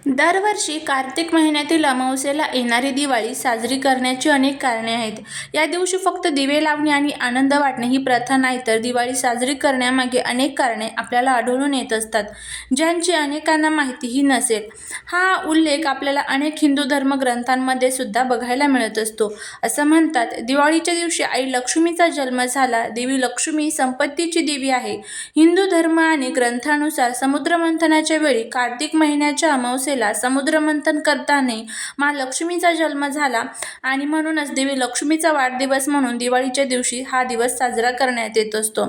दरवर्षी कार्तिक महिन्यातील अमावस्येला येणारी दिवाळी साजरी करण्याची अनेक कारणे आहेत. या दिवशी फक्त दिवे लावणे आणि आनंद वाटणे ही प्रथा नाही, तर दिवाळी साजरी करण्यामागे अनेक कारणे आपल्याला आढळून येत असतात, ज्यांची अनेकांना माहितीही नसेल. हा उल्लेख आपल्याला अनेक हिंदू धर्मग्रंथांमध्ये सुद्धा बघायला मिळत असतो. असं म्हणतात, दिवाळीच्या दिवशी आई लक्ष्मीचा जन्म झाला. देवी लक्ष्मी संपत्तीची देवी आहे. हिंदू धर्म आणि ग्रंथानुसार समुद्रमंथनाच्या वेळी कार्तिक महिन्याच्या अमावस्येला समुद्रमंथन करताना मा लक्ष्मीचा जन्म झाला आणि म्हणूनच देवी लक्ष्मीचा वाढदिवस म्हणून दिवाळीच्या दिवशी हा दिवस साजरा करण्यात येत असतो.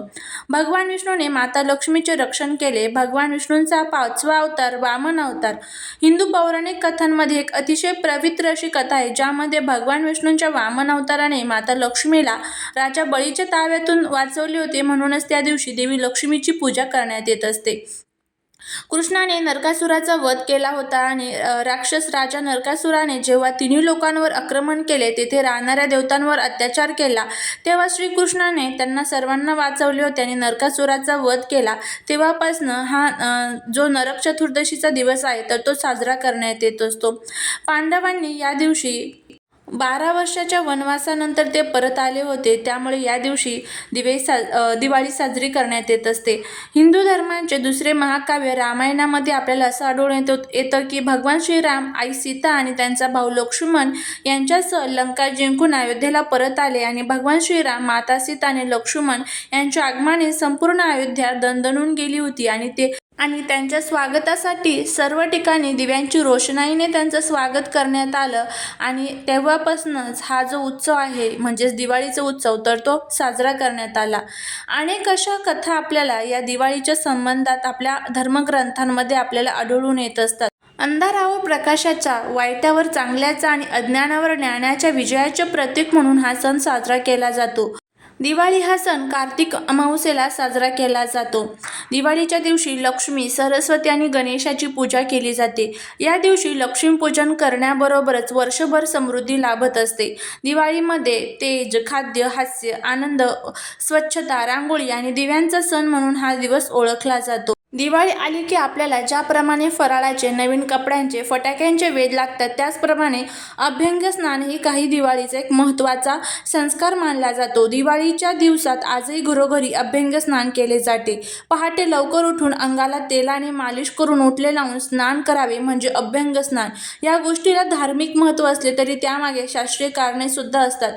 भगवान विष्णूने माता लक्ष्मीचे रक्षण केले. भगवान विष्णूंचा 5वा अवतार वामन अवतार. हिंदू पौराणिक कथांमध्ये एक अतिशय पवित्र अशी कथा आहे, ज्यामध्ये भगवान विष्णूंच्या वामन अवताराने माता लक्ष्मीला राजा बळीच्या ताब्यातून वाचवले होते. म्हणूनच त्या दिवशी देवी लक्ष्मीची पूजा करण्यात येत असते. कृष्णाने नरकासुराचा वध केला होता आणि राक्षस राजा नरकासुराने जेव्हा तिन्ही लोकांवर आक्रमण केले, तेथे राहणाऱ्या देवतांवर अत्याचार केला, तेव्हा श्रीकृष्णाने त्यांना सर्वांना वाचवले होते आणि नरकासुराचा वध केला. तेव्हापासून हा जो नरक चतुर्दशीचा दिवस आहे, तर तो साजरा करण्यात येत असतो. पांडवांनी या दिवशी 12 वर्षाच्या वनवासानंतर ते परत आले होते, त्यामुळे या दिवशी दिवाळी साजरी करण्यात येत असते. हिंदू धर्माचे दुसरे महाकाव्य रामायणामध्ये आपल्याला असं आढळून येतं की भगवान श्रीराम, आई सीता आणि त्यांचा भाऊ लक्ष्मण यांच्यासह लंका जिंकून अयोध्येला परत आले आणि भगवान श्रीराम, माता सीता आणि लक्ष्मण यांच्या आगमनाने संपूर्ण अयोध्या दणदणून गेली होती आणि त्यांच्या स्वागतासाठी सर्व ठिकाणी दिव्यांची रोषणाईने त्यांचं स्वागत करण्यात आलं आणि तेव्हापासूनच हा जो उत्सव आहे, म्हणजेच दिवाळीचा उत्सव, तर तो साजरा करण्यात आला. अनेक अशा कथा आपल्याला या दिवाळीच्या संबंधात आपल्या धर्मग्रंथांमध्ये आपल्याला आढळून येत असतात. अंधारावर प्रकाशाचा, वाईटावर चांगल्याचा आणि अज्ञानावर ज्ञानाच्या विजयाचे प्रतीक म्हणून हा सण साजरा केला जातो. दिवाळी हा सण कार्तिक अमावस्येला साजरा केला जातो. दिवाळीच्या दिवशी लक्ष्मी, सरस्वती आणि गणेशाची पूजा केली जाते. या दिवशी लक्ष्मीपूजन करण्याबरोबरच वर्षभर समृद्धी लाभत असते. दिवाळीमध्ये तेज, खाद्य, हास्य, आनंद, स्वच्छता, रांगोळी आणि दिव्यांचा सण म्हणून हा दिवस ओळखला जातो. दिवाळी आली की आपल्याला ज्याप्रमाणे फराळाचे, नवीन कपड्यांचे, फटाक्यांचे वेध लागतात, त्याचप्रमाणे अभ्यंग स्नान ही काही दिवाळीचा एक महत्त्वाचा संस्कार मानला जातो. दिवाळीच्या दिवसात आजही घरोघरी अभ्यंग स्नान केले जाते. पहाटे लवकर उठून अंगाला तेलाने मालिश करून उटले लावून स्नान करावे म्हणजे अभ्यंग स्नान. या गोष्टीला धार्मिक महत्त्व असले तरी त्यामागे शास्त्रीय कारणे सुद्धा असतात.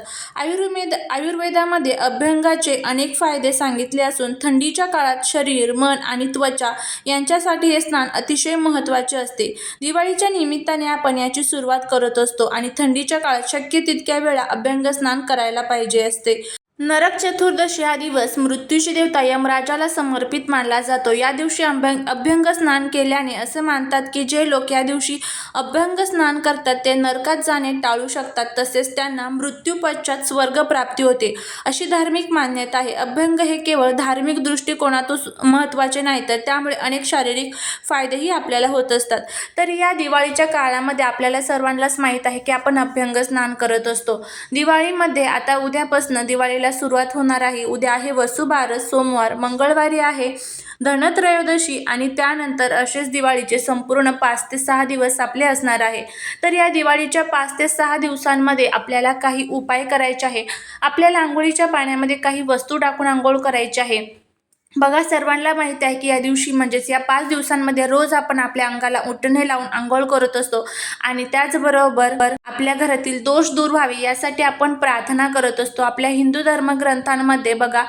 आयुर्वेदामध्ये अभ्यंगाचे अनेक फायदे सांगितले असून थंडीच्या काळात शरीर, मन आणि त्वचा यांच्यासाठी हे स्नान अतिशय महत्त्वाचे असते. दिवाळीच्या निमित्ताने आपण याची सुरुवात करत असतो आणि थंडीच्या काळात शक्य तितक्या वेळा अभ्यंग स्नान करायला पाहिजे असते. नरक चतुर्दशी हा दिवस मृत्यूची देवता यमराजाला समर्पित मानला जातो. या दिवशी अभ्यंग स्नान केल्याने असं मानतात की जे लोक या दिवशी अभ्यंग स्नान करतात ते नरकात जाणे टाळू शकतात, तसेच त्यांना मृत्यूपश्चात स्वर्ग प्राप्ती होते, अशी धार्मिक मान्यता आहे. अभ्यंग हे केवळ धार्मिक दृष्टिकोनातून महत्त्वाचे नाही, तर त्यामुळे अनेक शारीरिक फायदेही आपल्याला होत असतात. तर या दिवाळीच्या काळामध्ये आपल्याला सर्वांनाच माहीत आहे की आपण अभ्यंग स्नान करत असतो. दिवाळीमध्ये आता उद्यापासून दिवाळीला सुरुवात होणार आहे. उद्या आहे वसुबारस, सोमवार, मंगळवारी आहे धनत्रयोदशी आणि त्यानंतर असेच दिवाळीचे संपूर्ण 5 ते 6 दिवस आपले असणार आहे. तर या दिवाळीच्या 5 ते 6 दिवसांमध्ये आपल्याला काही उपाय करायचे आहे. आपल्याला आंघोळीच्या पाण्यामध्ये काही वस्तू टाकून आंघोळ करायची आहे. बघा, सर्वांना माहिती आहे की या दिवशी म्हणजेच या 5 दिवसांमध्ये रोज आपण आपल्या अंगाला उटणे लावून आंघोळ करत असतो आणि त्याचबरोबर आपल्या घरातील दोष दूर व्हावे यासाठी आपण प्रार्थना करत असतो. आपल्या हिंदू धर्मग्रंथांमध्ये बघा,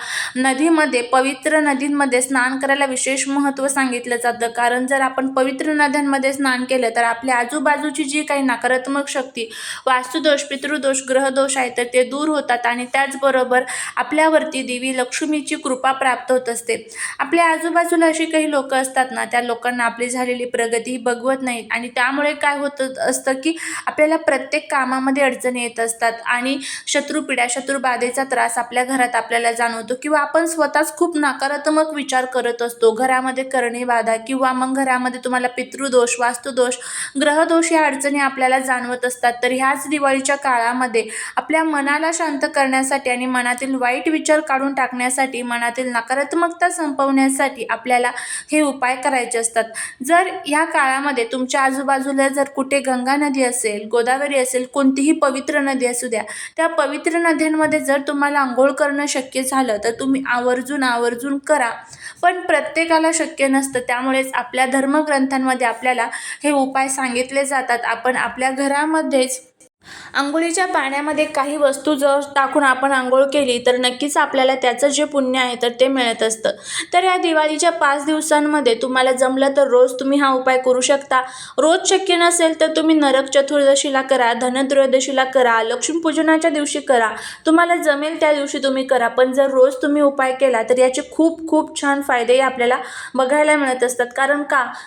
पवित्र नदींमध्ये स्नान करायला विशेष महत्त्व सांगितलं जातं, कारण जर आपण पवित्र नद्यांमध्ये स्नान केलं तर आपल्या आजूबाजूची जी काही नकारात्मक शक्ती, वास्तुदोष, पितृदोष, ग्रहदोष आहे तर ते दूर होतात आणि त्याचबरोबर आपल्यावरती देवी लक्ष्मीची कृपा प्राप्त होत असते. आपल्या आजूबाजूला अशी काही लोक असतात ना, त्या लोकांना आपली झालेली प्रगती बघवत नाहीत आणि त्यामुळे काय होत असतं की आपल्याला प्रत्येक कामामध्ये अडचणी येत असतात आणि शत्रुपीडा, शत्रुबाधेचा त्रास आपल्या घरात आपल्याला जाणवतो किंवा आपण स्वतःच खूप नकारात्मक विचार करत असतो. घरामध्ये करणी बाधा किंवा मग घरामध्ये तुम्हाला पितृदोष, वास्तुदोष, ग्रहदोष या अडचणी आपल्याला जाणवत असतात. तर ह्याच दिवाळीच्या काळामध्ये आपल्या मनाला शांत करण्यासाठी आणि मनातील वाईट विचार काढून टाकण्यासाठी, मनातील नकारात्मकता कमतरता संपवण्यासाठी आपल्याला हे उपाय करायचे असतात. जर या काळामध्ये तुमच्या आजूबाजूला जर कुठे गंगा नदी असेल, गोदावरी असेल, कोणतीही पवित्र नदी असू द्या, त्या पवित्र नद्यांमध्ये जर तुम्हाला अंघोळ करणं शक्य झालं तर तुम्ही आवर्जून करा. पण प्रत्येकाला शक्य नसतं, त्यामुळेच आपल्या धर्मग्रंथांमध्ये आपल्याला हे उपाय सांगितले जातात. आपण आपल्या घरामध्येच अंघोळीच्या पाण्यामध्ये काही वस्तू जर टाकून आपण अंघोळ केली तर नक्कीच आपल्याला त्याचं जे पुण्य आहे तर ते मिळत असतं. तर या दिवाळीच्या 5 दिवसांमध्ये तुम्हाला जमलं तर रोज तुम्ही हा उपाय करू शकता. रोज शक्य नसेल तर तुम्ही नरक चतुर्दशीला करा, धनत्रयोदशीला करा, लक्ष्मीपूजनाच्या दिवशी करा. तुम्हाला जमेल त्या दिवशी तुम्ही करा. पण जर रोज तुम्ही उपाय केला तर याचे खूप छान फायदे आपल्याला बघायला मिळत असतात.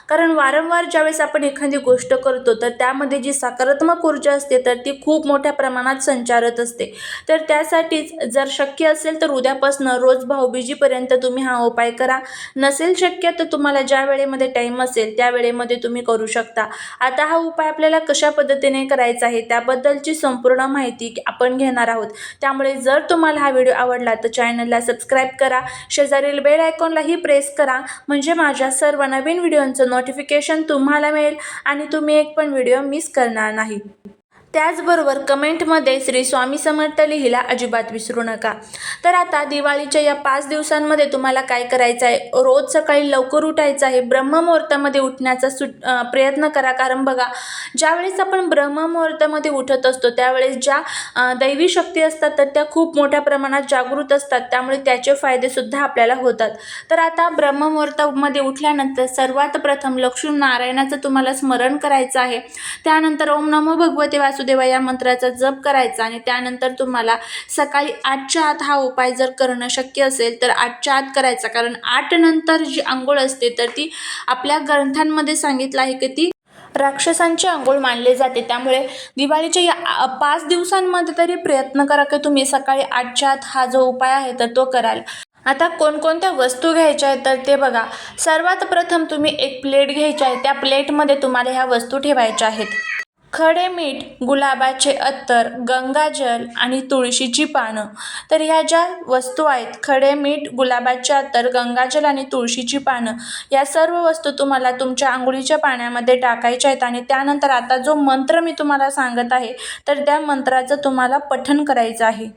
कारण वारंवार ज्यावेळेस आपण एखादी गोष्ट करतो तर त्यामध्ये जी सकारात्मक ऊर्जा असते तर ती खूप मोठ्या प्रमाणात संचारत असते. तर त्यासाठीच जर शक्य असेल तर उद्यापासून रोज भाऊबीजेपर्यंत तुम्ही हा उपाय करा. नसेल शक्य तर तुम्हाला ज्या वेळेमध्ये टाईम असेल त्या वेळेमध्ये तुम्ही करू शकता. आता हा उपाय आपल्याला कशा पद्धतीने करायचा आहे त्याबद्दलची संपूर्ण माहिती आपण घेणार आहोत. त्यामुळे जर तुम्हाला हा व्हिडिओ आवडला तर चॅनलला सबस्क्राईब करा, शेजारील बेल आयकॉनलाही प्रेस करा, म्हणजे माझ्या सर्व नवीन व्हिडिओंचं नोटिफिकेशन तुम्हाला मिळेल आणि तुम्ही एक पण व्हिडिओ मिस करणार नाही. त्याचबरोबर कमेंटमध्ये श्री स्वामी समर्थ लिहिला अजिबात विसरू नका. तर आता दिवाळीच्या या 5 दिवसांमध्ये तुम्हाला काय करायचं आहे, रोज सकाळी लवकर उठायचं आहे. ब्रह्ममुहूर्तामध्ये उठण्याचा प्रयत्न करा. कारण बघा, ज्यावेळेस आपण ब्रह्ममुहूर्तामध्ये उठत असतो त्यावेळेस ज्या दैवी शक्ती असतात तर त्या खूप मोठ्या प्रमाणात जागृत असतात, त्यामुळे त्याचे फायदेसुद्धा आपल्याला होतात. तर आता ब्रह्ममुहूर्तामध्ये उठल्यानंतर सर्वात प्रथम लक्ष्मीनारायणाचं तुम्हाला स्मरण करायचं आहे. त्यानंतर ओम नमो भगवते वासुदेवा या मंत्राचा जप करायचा आणि त्यानंतर तुम्हाला सकाळी 8च्या आत हा उपाय जर करणं शक्य असेल तर 8च्या आत करायचा. कारण 8 नंतर जी अंघोळ असते तर ती आपल्या ग्रंथांमध्ये सांगितलं आहे की ती राक्षसांची अंघोळ मानले जाते. त्यामुळे दिवाळीच्या या 5 दिवसांमध्ये तरी प्रयत्न करा की तुम्ही सकाळी 8च्या आत हा जो उपाय आहे तर तो कराल. आता कोणकोणत्या वस्तू घ्यायच्या आहेत तर ते बघा. सर्वात प्रथम तुम्ही एक प्लेट घ्यायची आहे. त्या प्लेटमध्ये तुम्हाला ह्या वस्तू ठेवायच्या आहेत. खडे मीठ, गुलाबाचे अत्तर, गंगाजल आणि तुळशीची पानं. तर ह्या ज्या वस्तू आहेत, खडे मीठ, गुलाबाचे अत्तर, गंगाजल आणि तुळशीची पानं, या सर्व वस्तू तुम्हाला तुमच्या अंघोळीच्या पाण्यामध्ये टाकायच्या आहेत. आणि त्यानंतर आता जो मंत्र मी तुम्हाला सांगत आहे तर त्या मंत्राचं तुम्हाला पठण करायचं आहे.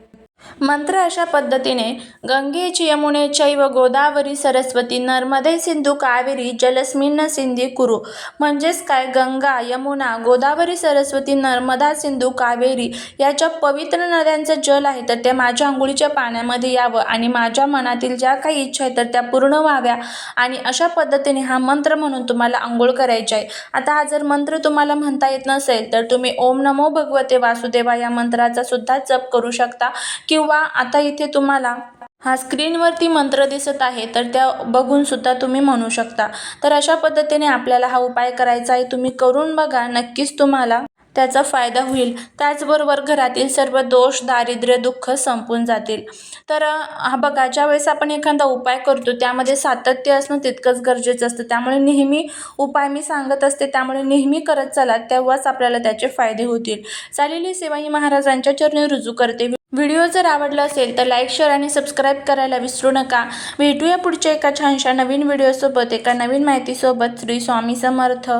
मंत्र अशा पद्धतीने, गंगे च यमुने चैव गोदावरी सरस्वती नर्मदे सिंधू कावेरी जलस्मिन् सिंधी कुरु. म्हणजेच काय, गंगा, यमुना, गोदावरी, सरस्वती, नर्मदा, सिंधू, कावेरी या ज्या पवित्र नद्यांचं जल आहे तर ते माझ्या अंघोळीच्या पाण्यामध्ये यावं आणि माझ्या मनातील ज्या काही इच्छा आहेत तर त्या पूर्ण व्हाव्या. आणि अशा पद्धतीने हा मंत्र म्हणून तुम्हाला अंघोळ करायची आहे. आता हा जर मंत्र तुम्हाला म्हणता येत नसेल तर तुम्ही ओम नमो भगवते वासुदेवा या मंत्राचा सुद्धा जप करू शकता. किंवा आता इथे तुम्हाला हा स्क्रीनवरती मंत्र दिसत आहे तर त्या बघून सुद्धा तुम्ही म्हणू शकता. तर अशा पद्धतीने आपल्याला हा उपाय करायचा आहे. तुम्ही करून बघा, नक्कीच तुम्हाला त्याचा फायदा होईल. त्याचबरोबर घरातील सर्व दोष, दारिद्र्य, दुःख संपून जातील. तर हा बघा, ज्यावेळेस आपण एखादा उपाय करतो त्यामध्ये सातत्य असणं तितकंच गरजेचं असतं. त्यामुळे नेहमी उपाय मी सांगत असते, त्यामुळे नेहमी करत चला, तेव्हाच आपल्याला त्याचे फायदे होतील. चालेली सेवा ही महाराजांच्या चरणी रुजू करते. व्हिडिओ जर आवडला असेल तर लाईक, शेअर आणि सबस्क्राईब करायला विसरू नका. भेटूया पुढच्या एका छानशा नवीन व्हिडिओसोबत, एका नवीन माहितीसोबत. श्री स्वामी समर्थ.